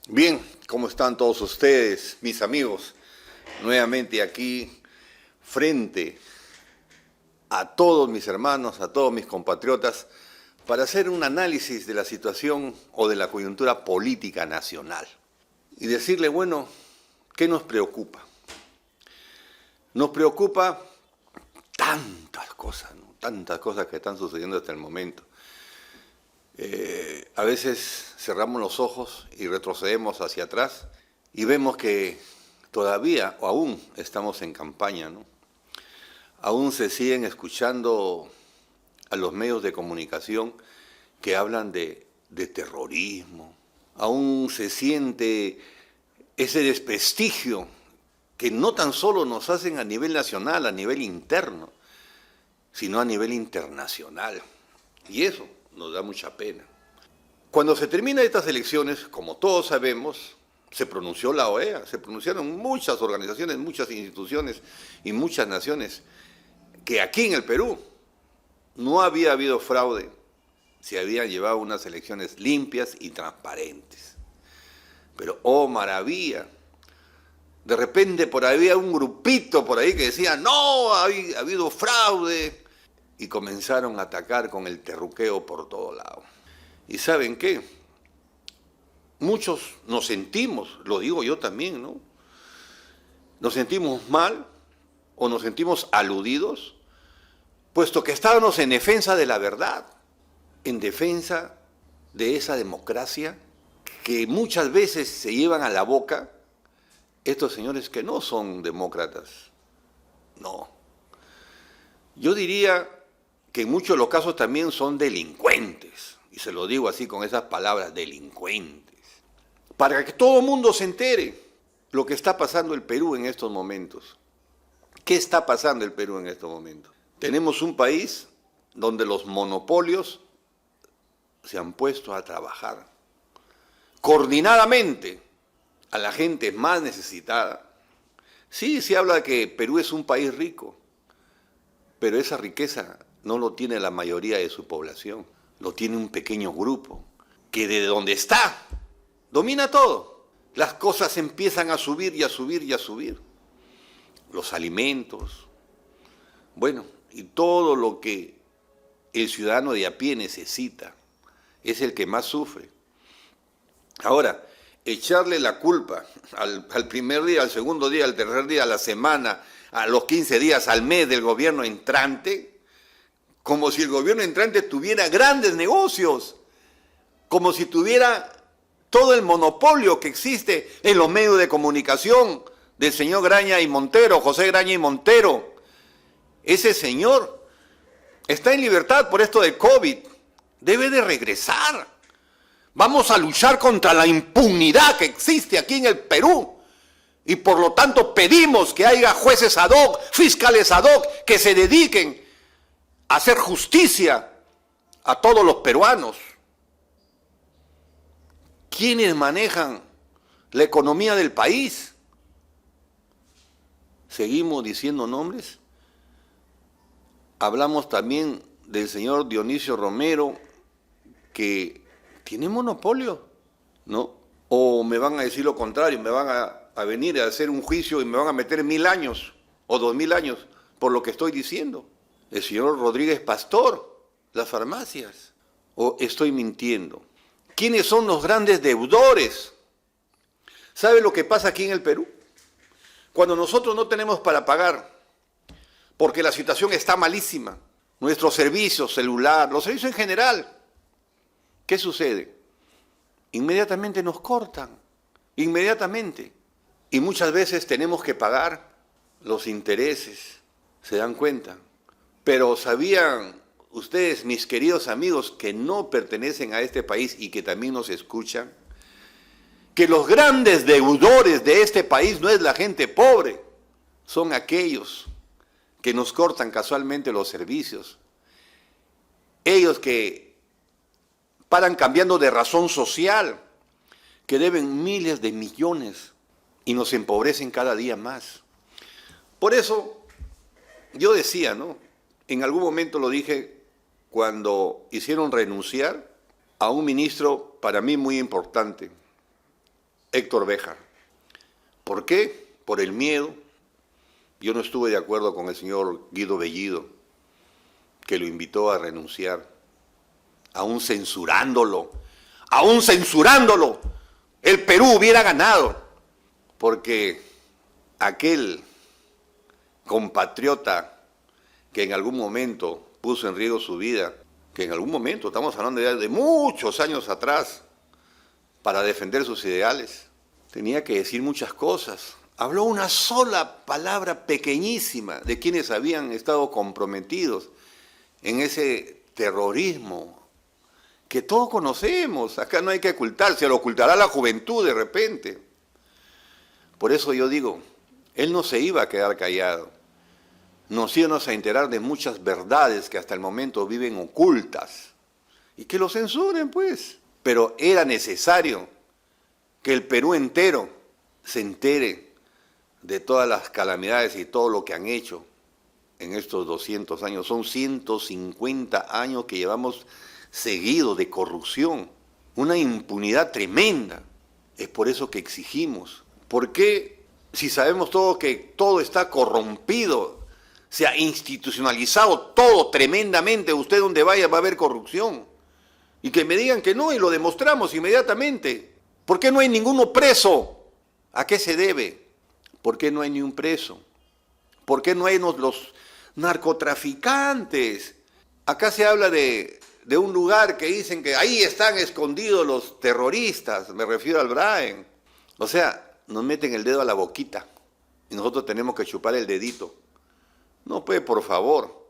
Bien, ¿cómo están todos ustedes, mis amigos? Nuevamente aquí, frente a todos mis hermanos, a todos mis compatriotas, para hacer un análisis de la situación o de la coyuntura política nacional. Y decirle, bueno, ¿qué nos preocupa? Nos preocupa tantas cosas, ¿no? Tantas cosas que están sucediendo hasta el momento. A veces cerramos los ojos y retrocedemos hacia atrás y vemos que todavía o aún estamos en campaña, ¿no? Aún se siguen escuchando a los medios de comunicación que hablan de terrorismo. Aún se siente ese desprestigio que no tan solo nos hacen a nivel nacional, a nivel interno, sino a nivel internacional. Y eso nos da mucha pena. Cuando se terminan estas elecciones, como todos sabemos, se pronunció la OEA, se pronunciaron muchas organizaciones, muchas instituciones y muchas naciones que aquí en el Perú no había habido fraude, se habían llevado unas elecciones limpias y transparentes. Pero, oh maravilla, de repente por ahí había un grupito por ahí que decía, no, ha habido fraude, y comenzaron a atacar con el terruqueo por todo lado. ¿Y saben qué? Muchos nos sentimos, lo digo yo también, ¿no? Nos sentimos mal o nos sentimos aludidos, puesto que estábamos en defensa de la verdad, en defensa de esa democracia que muchas veces se llevan a la boca estos señores que no son demócratas. No. Yo diría que en muchos de los casos también son delincuentes, y se lo digo así con esas palabras, delincuentes, para que todo el mundo se entere lo que está pasando el Perú en estos momentos. ¿Qué está pasando el Perú en estos momentos? Tenemos un país donde los monopolios se han puesto a trabajar coordinadamente a la gente más necesitada. Sí, se habla de que Perú es un país rico, pero esa riqueza no lo tiene la mayoría de su población, lo tiene un pequeño grupo, que de donde está, domina todo. Las cosas empiezan a subir y a subir y a subir. Los alimentos, bueno, y todo lo que el ciudadano de a pie necesita, es el que más sufre. Ahora, echarle la culpa al primer día, al segundo día, al tercer día, a la semana, a los 15 días, al mes del gobierno entrante, como si el gobierno entrante tuviera grandes negocios, como si tuviera todo el monopolio que existe en los medios de comunicación del señor Graña y Montero, José Graña y Montero. Ese señor está en libertad por esto de COVID, debe de regresar. Vamos a luchar contra la impunidad que existe aquí en el Perú y por lo tanto pedimos que haya jueces ad hoc, fiscales ad hoc, que se dediquen a hacer justicia a todos los peruanos. ¿Quiénes manejan la economía del país? ¿Seguimos diciendo nombres? Hablamos también del señor Dionisio Romero, que tiene monopolio, ¿no? O me van a decir lo contrario, me van a venir a hacer un juicio y me van a meter 1000 años o 2000 años por lo que estoy diciendo. El señor Rodríguez Pastor, las farmacias. ¿O estoy mintiendo? ¿Quiénes son los grandes deudores? ¿Sabe lo que pasa aquí en el Perú? Cuando nosotros no tenemos para pagar, porque la situación está malísima, nuestros servicios, celular, los servicios en general, ¿qué sucede? Inmediatamente nos cortan, inmediatamente. Y muchas veces tenemos que pagar los intereses, ¿se dan cuenta? Pero ¿sabían ustedes, mis queridos amigos, que no pertenecen a este país y que también nos escuchan? Que los grandes deudores de este país no es la gente pobre, son aquellos que nos cortan casualmente los servicios. Ellos que paran cambiando de razón social, que deben miles de millones y nos empobrecen cada día más. Por eso yo decía, ¿no? En algún momento lo dije cuando hicieron renunciar a un ministro para mí muy importante, Héctor Béjar. ¿Por qué? Por el miedo. Yo no estuve de acuerdo con el señor Guido Bellido, que lo invitó a renunciar, aún censurándolo, el Perú hubiera ganado, porque aquel compatriota que en algún momento puso en riesgo su vida, que en algún momento, estamos hablando de muchos años atrás, para defender sus ideales, tenía que decir muchas cosas. Habló una sola palabra pequeñísima de quienes habían estado comprometidos en ese terrorismo que todos conocemos. Acá no hay que ocultarse, lo ocultará la juventud de repente. Por eso yo digo, él no se iba a quedar callado. Nos íbamos a enterar de muchas verdades que hasta el momento viven ocultas. Y que lo censuren, pues. Pero era necesario que el Perú entero se entere de todas las calamidades y todo lo que han hecho en estos 200 años. Son 150 años que llevamos seguidos de corrupción, una impunidad tremenda. Es por eso que exigimos. ¿Por qué, si sabemos todos que todo está corrompido, se ha institucionalizado todo tremendamente, usted donde vaya va a haber corrupción? Y que me digan que no, y lo demostramos inmediatamente. ¿Por qué no hay ninguno preso? ¿A qué se debe? ¿Por qué no hay ni un preso? ¿Por qué no hay los narcotraficantes? Acá se habla de un lugar que dicen que ahí están escondidos los terroristas, me refiero al Braen. O sea, nos meten el dedo a la boquita y nosotros tenemos que chupar el dedito. No, pues, por favor.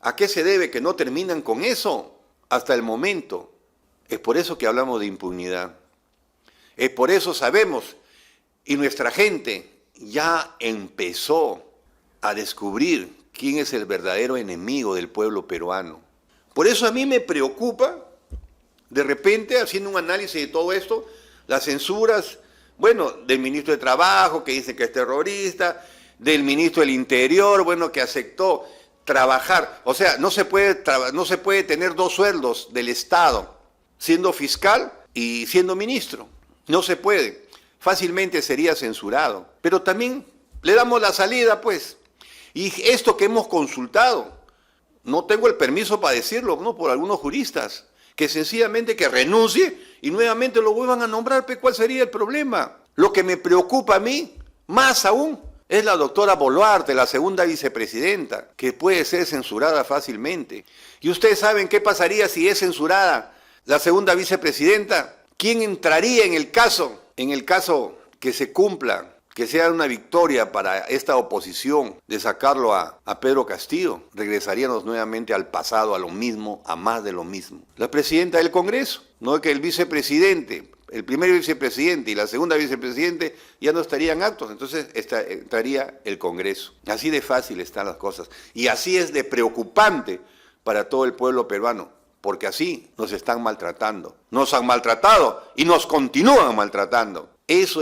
¿A qué se debe que no terminan con eso hasta el momento? Es por eso que hablamos de impunidad. Es por eso sabemos, y nuestra gente ya empezó a descubrir quién es el verdadero enemigo del pueblo peruano. Por eso a mí me preocupa, de repente, haciendo un análisis de todo esto, las censuras, bueno, del ministro de Trabajo, que dice que es terrorista, del ministro del Interior, bueno, que aceptó trabajar. O sea, no se puede tener dos sueldos del Estado, siendo fiscal y siendo ministro. No se puede. Fácilmente sería censurado. Pero también le damos la salida, pues. Y esto que hemos consultado, no tengo el permiso para decirlo, ¿no? Por algunos juristas, que sencillamente que renuncie y nuevamente lo vuelvan a nombrar, pues, ¿cuál sería el problema? Lo que me preocupa a mí, más aún, es la doctora Boluarte, la segunda vicepresidenta, que puede ser censurada fácilmente. ¿Y ustedes saben qué pasaría si es censurada la segunda vicepresidenta? ¿Quién entraría en el caso? En el caso que se cumpla, que sea una victoria para esta oposición de sacarlo a Pedro Castillo, regresaríamos nuevamente al pasado, a lo mismo, a más de lo mismo. La presidenta del Congreso, no que el vicepresidente, el primer vicepresidente y la segunda vicepresidente ya no estarían aptos, entonces entraría el Congreso. Así de fácil están las cosas y así es de preocupante para todo el pueblo peruano, porque así nos están maltratando. Nos han maltratado y nos continúan maltratando. Esa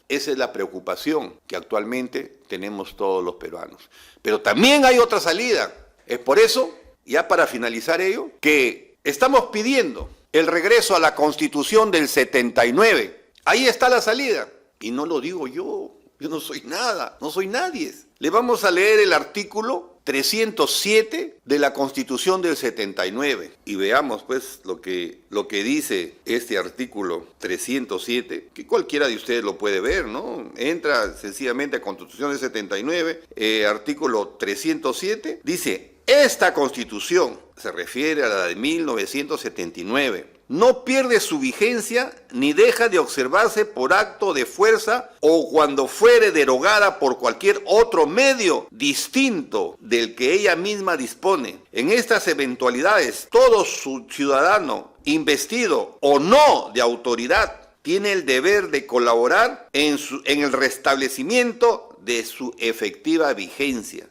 es la preocupación que actualmente tenemos todos los peruanos. Pero también hay otra salida. Es por eso, ya para finalizar ello, que estamos pidiendo el regreso a la Constitución del 79. Ahí está la salida. Y no lo digo yo no soy nada, no soy nadie. Le vamos a leer el artículo 307 de la Constitución del 79 y veamos pues lo que dice este artículo 307, que cualquiera de ustedes lo puede ver, ¿no? Entra sencillamente a Constitución del 79, artículo 307, dice: esta Constitución, se refiere a la de 1979, no pierde su vigencia ni deja de observarse por acto de fuerza o cuando fuere derogada por cualquier otro medio distinto del que ella misma dispone. En estas eventualidades, todo ciudadano investido o no de autoridad tiene el deber de colaborar en el restablecimiento de su efectiva vigencia.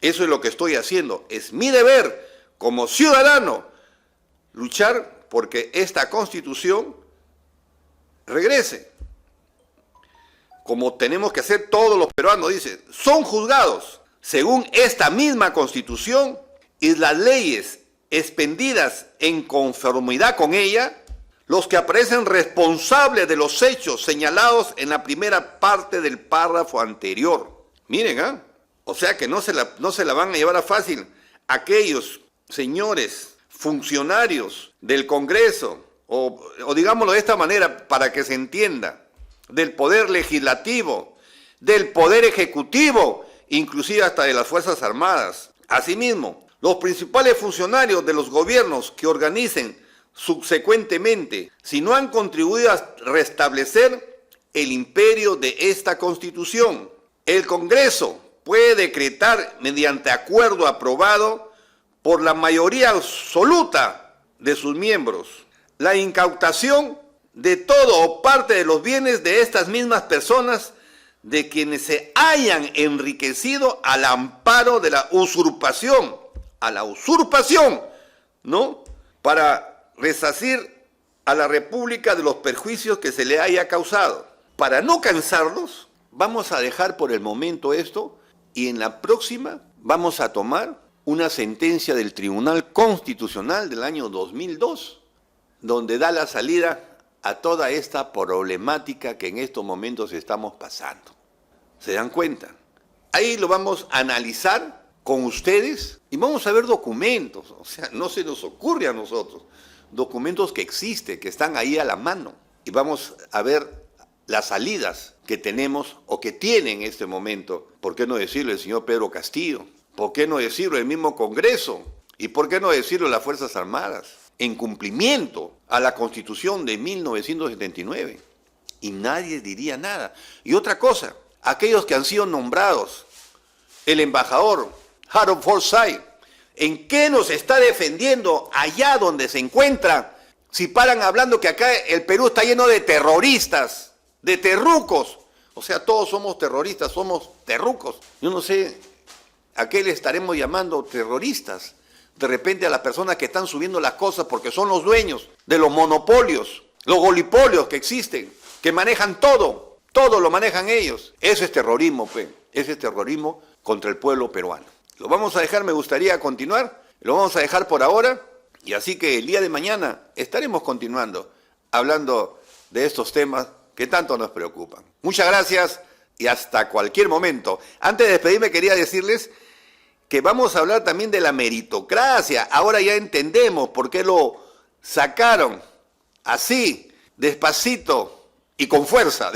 Eso es lo que estoy haciendo. Es mi deber como ciudadano luchar porque esta Constitución regrese. Como tenemos que hacer todos los peruanos, dice, son juzgados según esta misma Constitución y las leyes expendidas en conformidad con ella, los que aparecen responsables de los hechos señalados en la primera parte del párrafo anterior. Miren, ¿ah? O sea que no se la van a llevar a fácil aquellos señores funcionarios del Congreso, o digámoslo de esta manera para que se entienda, del Poder Legislativo, del Poder Ejecutivo, inclusive hasta de las Fuerzas Armadas. Asimismo, los principales funcionarios de los gobiernos que organicen subsecuentemente, si no han contribuido a restablecer el imperio de esta Constitución. El Congreso puede decretar mediante acuerdo aprobado por la mayoría absoluta de sus miembros la incautación de todo o parte de los bienes de estas mismas personas de quienes se hayan enriquecido al amparo de la usurpación, ¿no? Para resarcir a la República de los perjuicios que se le haya causado. Para no cansarlos, vamos a dejar por el momento esto y en la próxima vamos a tomar una sentencia del Tribunal Constitucional del año 2002, donde da la salida a toda esta problemática que en estos momentos estamos pasando. ¿Se dan cuenta? Ahí lo vamos a analizar con ustedes y vamos a ver documentos, o sea, no se nos ocurre a nosotros, documentos que existen, que están ahí a la mano, y vamos a ver las salidas que tenemos o que tiene en este momento. ¿Por qué no decirlo el señor Pedro Castillo? ¿Por qué no decirlo el mismo Congreso? ¿Y por qué no decirlo las Fuerzas Armadas? En cumplimiento a la Constitución de 1979. Y nadie diría nada. Y otra cosa, aquellos que han sido nombrados, el embajador Harold Forsyth, ¿en qué nos está defendiendo allá donde se encuentra? Si paran hablando que acá el Perú está lleno de terroristas, de terrucos. O sea, todos somos terroristas, somos terrucos. Yo no sé a qué le estaremos llamando terroristas. De repente a las personas que están subiendo las cosas porque son los dueños de los monopolios, los oligopolios que existen, que manejan todo lo manejan ellos. Eso es terrorismo, ese es terrorismo contra el pueblo peruano. Lo vamos a dejar, me gustaría continuar, lo vamos a dejar por ahora, y así que el día de mañana estaremos continuando hablando de estos temas que tanto nos preocupan. Muchas gracias y hasta cualquier momento. Antes de despedirme quería decirles que vamos a hablar también de la meritocracia. Ahora ya entendemos por qué lo sacaron así, despacito y con fuerza,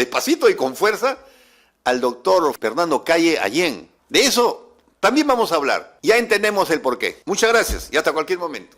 al doctor Fernando Calle Allén. De eso también vamos a hablar. Ya entendemos el porqué. Muchas gracias y hasta cualquier momento.